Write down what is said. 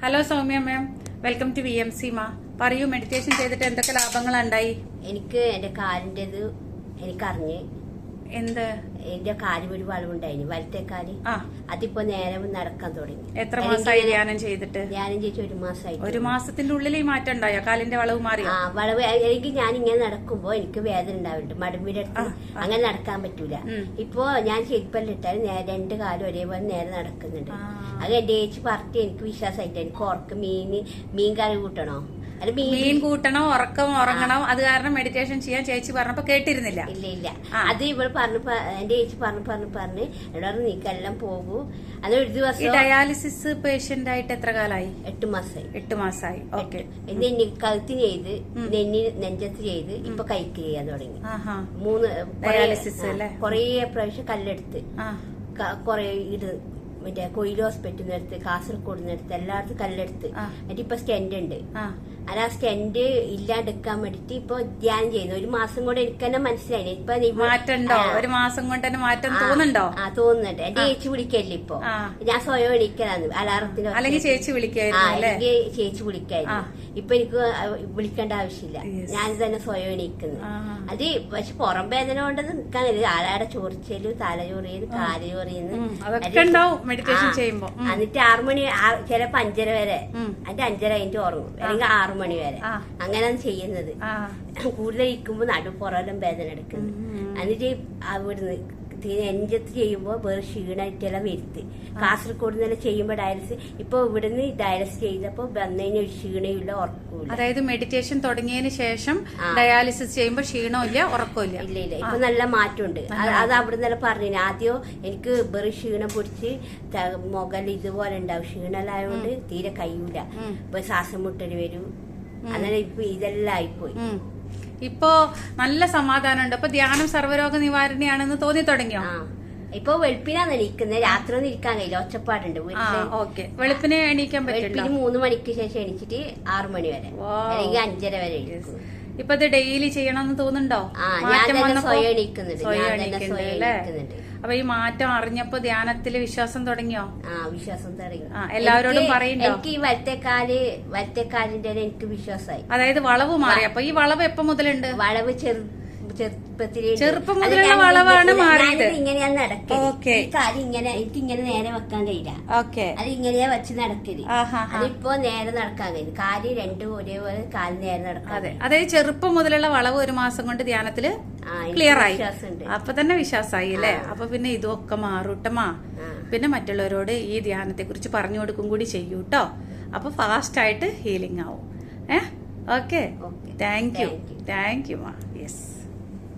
Hello Soumya ma'am, welcome to VMC മാ. പറയൂ, meditation ചെയ്തിട്ട് എന്തൊക്കെ ലാഭങ്ങളുണ്ടായി? എനിക്ക് എന്റെ കാലിന്റേത് എനിക്കറിഞ്ഞ് എന്ത് എന്റെ കാല് ഒരു വളവുണ്ടായിന്, വലത്തെ കാല്. അതിപ്പോ നേരെ നടക്കാൻ തുടങ്ങി. എത്ര മാസമായി ധ്യാനം ചെയ്തിട്ട്? ധ്യാനം ചെയ്തിട്ട് 1 മാസമായി. 1 മാസത്തിന്റെ ഉള്ളിൽ ഈ മാറ്റം ഉണ്ടായോ? കാലിന്റെ വളവ് മാറിയോ? വളവ് എനിക്ക് ഞാൻ ഇങ്ങനെ നടക്കുമ്പോ എനിക്ക് വേദന ഉണ്ടാവുന്നുണ്ട്, മടമ്പിന്റെ അടുത്ത് അങ്ങനെ നടക്കാൻ പറ്റൂല. ഇപ്പൊ ഞാൻ ചെരുപ്പെല്ലാം ഇട്ടാൽ 2 കാലും ഒരേപോലെ നേരെ നടക്കുന്നുണ്ട്. അത് എന്റെ ചേച്ചി പറഞ്ഞിട്ട് എനിക്ക് വിശ്വാസമായിട്ട് എനിക്ക് ഉറക്കം മീൻ കറി കൂട്ടണോ, മീൻ കൂട്ടണോ, ഉറങ്ങണം, അത് കാരണം മെഡിറ്റേഷൻ ചെയ്യാൻ ചേച്ചി പറഞ്ഞപ്പോ കേട്ടിരുന്നില്ല. ഇല്ല അത് ഇവൾ പറഞ്ഞു, എന്റെ ചേച്ചി പറഞ്ഞ് എന്നോട് നീക്കെല്ലാം പോകൂ. അത് ഒരു ദിവസം ഡയാലിസിസ് പേഷ്യന്റ് ആയിട്ട് എത്ര കാലായി? 8 മാസമായി. 8 മാസമായി. ഓക്കെ. കഴുത്തിന് ചെയ്ത്, നെഞ്ചത്ത് ചെയ്ത്, ഇപ്പൊ കൈക്ക് ചെയ്യാൻ തുടങ്ങി. 3 ഡയാലിസിസ് അല്ലേ? കൊറേ പ്രാവശ്യം കല്ലെടുത്ത് കൊറേ ഇത് മറ്റേ കൊയില് ഹോസ്പിറ്റലിൽ എടുത്ത്, കാസർഗോഡ് എടുത്ത്, എല്ലായിടത്തും കല്ലെടുത്ത്. എന്നിട്ട് ഇപ്പൊ സ്റ്റെൻഡ് ഉണ്ട്. അത് ആ സ്റ്റെൻഡ് ഇല്ലാണ്ടിരിക്കാൻ വേണ്ടിട്ട് ഇപ്പൊ ധ്യാനം ചെയ്യുന്നു. 1 മാസം കൂടെ എനിക്ക് തന്നെ മനസ്സിലായി. ഇപ്പൊ മാറ്റണ്ടോ? 1 മാസം കൊണ്ട് തന്നെ മാറ്റം തോന്നുന്നുണ്ടോ? തോന്നുന്നുണ്ട്. എന്റെ ചേച്ചി വിളിക്കല്ലേ ഇപ്പൊ, ഞാൻ സ്വയം എണീക്കലാന്ന് അലാറത്തിന്. അല്ലെങ്കിൽ ചേച്ചി വിളിക്കായിരുന്നു. ചേച്ചി വിളിക്കായിരുന്നു. ഇപ്പൊ എനിക്ക് വിളിക്കേണ്ട ആവശ്യമില്ല, ഞാൻ തന്നെ സ്വയം എണീക്കുന്നു. അത് പക്ഷെ പുറം വേദന കൊണ്ട് നിൽക്കാൻ കഴിയില്ല. ആളാടെ ചോറിച്ചല്, തലചൊറിയുന്നു, കാല് ചൊറിയുന്നു. എന്നിട്ട് 6 മണി, ചിലപ്പോ 5:30 വരെ, അതിന്റെ 5:30 കഴിഞ്ഞിട്ട് ഉറങ്ങും, അല്ലെങ്കിൽ 6 മണി വരെ അങ്ങനെയാണ് ചെയ്യുന്നത്. കൂടുതൽ ഇരിക്കുമ്പോ പുറമെല്ലാം വേദന എടുക്കുന്നു. എന്നിട്ട് അവിടുന്ന് നെഞ്ചത്ത് ചെയ്യുമ്പോ വേറെ ക്ഷീണമായിട്ടെല്ലാം വരുത്ത്. കാസർഗോഡ് നിന്ന് ചെയ്യുമ്പോ ഡയാലിസിസ്, ഇപ്പൊ ഇവിടുന്ന് ഡയാലിസിസ് ചെയ്തപ്പോ വന്നതിന് ഒരു ക്ഷീണമില്ല, ഉറക്കമില്ല. അതായത് മെഡിറ്റേഷൻ തുടങ്ങിയതിന് ശേഷം ഡയാലിസിസ് ചെയ്യുമ്പോ ക്ഷീണമില്ല, ഉറക്കമില്ല. ഇല്ല ഇപ്പൊ നല്ല മാറ്റമുണ്ട്. അത് അവിടെ നിന്ന് പറഞ്ഞു. ആദ്യം എനിക്ക് വെറും ക്ഷീണം പിടിച്ച് മുകളിൽ ഇതുപോലെ ഉണ്ടാവും. ക്ഷീണലായോണ്ട് തീരെ കഴിയൂല, ഇപ്പൊ ശ്വാസം മുട്ടല് വരും. അങ്ങനെ ഇപ്പൊ ഇതെല്ലാം ആയിപ്പോയി. ഇപ്പൊ നല്ല സമാധാനമുണ്ട്. അപ്പൊ ധ്യാനം സർവ്വരോഗ നിവാരണയാണെന്ന് തോന്നി തുടങ്ങിയോ? ഇപ്പൊ വെളുപ്പിനാണ് എണീക്കുന്നത്, രാത്രി ഒന്നും ഇരിക്കാൻ കഴിയില്ല, ഒച്ചപ്പാടുണ്ട്. വെളുപ്പിനെ എണീക്കാൻ പറ്റില്ല. 3 മണിക്ക് ശേഷം എണീച്ചിട്ട് 6 മണി വരെ, അല്ലെങ്കിൽ 5:30 വരെ എണീക്കും. ഇപ്പൊ ഇത് ഡെയിലി ചെയ്യണമെന്ന് തോന്നുന്നുണ്ടോ? ഞാൻ സ്വയം എണീക്കുന്നുണ്ട്. അപ്പൊ ഈ മാറ്റം അറിഞ്ഞപ്പോ ധ്യാനത്തില് വിശ്വാസം തുടങ്ങിയോ? വിശ്വാസം തുടങ്ങി. എല്ലാവരോടും പറയുന്നുണ്ടോ? എനിക്ക് ഈ വലത്തേക്കാലിന്റെ എനിക്ക് വിശ്വാസമായി. അതായത് വളവ് മാറി. അപ്പൊ ഈ വളവ് എപ്പോ മുതലുണ്ട്? വളവ് ചെറുപ്പം മുതലുള്ള വളവാണ് മാറിയത്. ഇങ്ങനെയാണ് നടക്കുന്നത്. ഈ കാല് ഇങ്ങനെ എനിക്ക് ഇങ്ങനെ നേരെ വെക്കാൻ കഴിയില്ല. അത് ഇങ്ങനെയാ വെച്ച് നടക്കല്. അതിപ്പോ നേരെ നടക്കാൻ കഴിയും. കാല് 2 ഒരേപോലെ കാല് നേരെ നടക്കാം. അതായത് ചെറുപ്പം മുതലുള്ള വളവ് 1 മാസം കൊണ്ട് ധ്യാനത്തില് ക്ലിയർ ആയി. അപ്പൊ തന്നെ വിശ്വാസമായി അല്ലേ? അപ്പൊ പിന്നെ ഇതൊക്കെ മാറൂട്ടമാ. പിന്നെ മറ്റുള്ളവരോട് ഈ ധ്യാനത്തെ കുറിച്ച് പറഞ്ഞു കൊടുക്കും കൂടി ചെയ്യൂട്ടോ. അപ്പൊ ഫാസ്റ്റ് ആയിട്ട് ഹീലിംഗ് ആവും. ഓക്കെ. താങ്ക് യു മാ. യെസ്.